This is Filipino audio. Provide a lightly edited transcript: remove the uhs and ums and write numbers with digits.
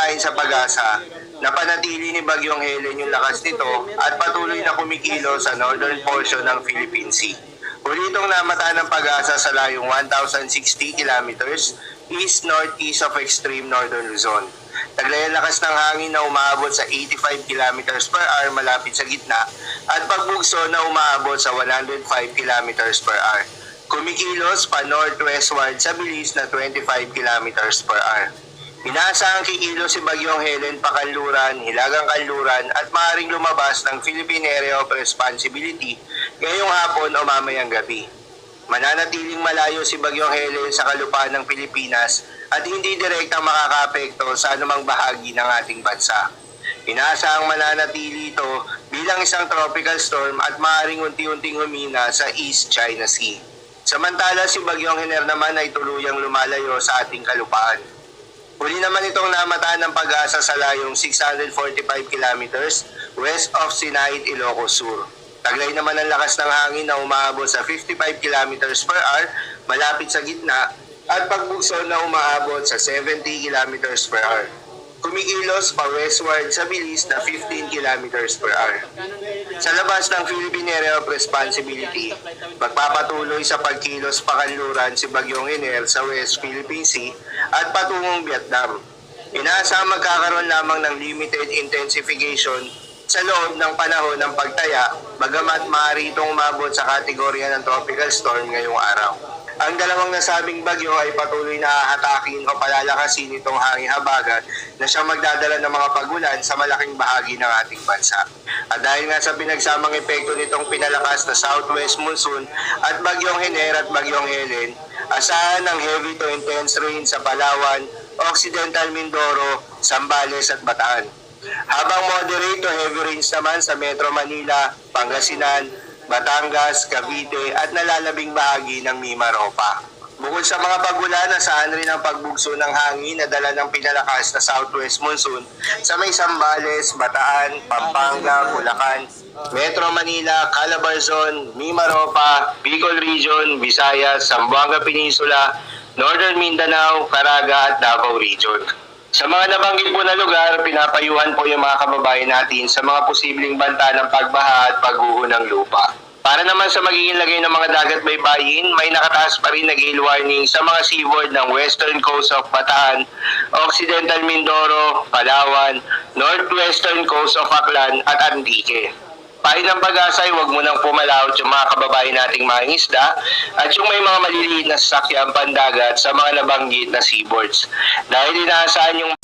ayon sa Pag-asa, napanatili ni Bagyong Helen yung lakas nito at patuloy na kumikilo sa northern portion ng Philippine Sea. Huli itong namata ng Pag-asa sa layong 1,060 kilometers east-northeast of extreme northern Luzon. Taglay ang lakas ng hangin na umaabot sa 85 kilometers per hour malapit sa gitna at pagbugso na umaabot sa 105 kilometers per hour. Kumikilos pa northwestward sa bilis na 25 kilometers per hour. Inaasahang kikilos si Bagyong Helen pakanluran, hilagang kanluran at maaaring lumabas ng Philippine Area of Responsibility ngayong hapon o mamayang gabi. Mananatiling malayo si Bagyong Helen sa kalupaan ng Pilipinas at hindi direktang makakaapekto sa anumang bahagi ng ating bansa. Inaasahang mananatili ito bilang isang tropical storm at maaaring unti-unting humina sa East China Sea. Samantala si Bagyong Hener naman ay tuluyang lumalayo sa ating kalupaan. Huli naman itong namataan ng Pag-asa sa layong 645 kilometers west of Sinait, Ilocos Sur. Taglay naman ang lakas ng hangin na umaabot sa 55 kilometers per hour malapit sa gitna at pagbugso na umaabot sa 70 kilometers per hour. Kumikilos pa westward sa bilis na 15 kilometers per hour. Sa labas ng Philippine Area of Responsibility, magpapatuloy sa pagkilos pakanluran si Bagyong Hener sa West Philippine Sea at patungong Vietnam. Inaasahang magkakaroon lamang ng limited intensification sa loob ng panahon ng pagtaya, bagamat maaari itong umabot sa kategorya ng tropical storm ngayong araw. Ang dalawang nasabing bagyo ay patuloy na hatakin o palalakasin itong hangin habagat na siyang magdadala ng mga pagulan sa malaking bahagi ng ating bansa. At dahil nga sa pinagsamang epekto nitong pinalakas na southwest monsoon at Bagyong Hener at Bagyong Helen, asahan ng heavy to intense rain sa Palawan, Occidental Mindoro, Zambales at Bataan. Habang moderate to heavy rains naman sa Metro Manila, Pangasinan, Batangas, Cavite at nalalabing bahagi ng Mimaropa. Bukod sa mga pagulan, asahan rin ang pagbugso ng hangin na dala ng pinalakas na southwest monsoon sa may Zambales, Bataan, Pampanga, Bulacan, Metro Manila, Calabarzon, Mimaropa, Bicol Region, Visayas, Zamboanga Peninsula, Northern Mindanao, Caraga at Davao Region. Sa mga nabanggit po na lugar, pinapayuhan po yung mga kababayan natin sa mga posibleng banta ng pagbaha at pagguho ng lupa. Para naman sa magiging lagay ng mga dagat baybayin, may nakataas pa rin na gale warning sa mga seaboard ng western coast of Bataan, Occidental Mindoro, Palawan, northwestern coast of Aklan at Antique. Payo ng Pag-asa ay huwag mo nang pumalaot yung mga kababayan nating mga isda at yung may mga maliliit na sasakyan pandagat sa mga nabanggit na seaboards. Dahil inaasahan yung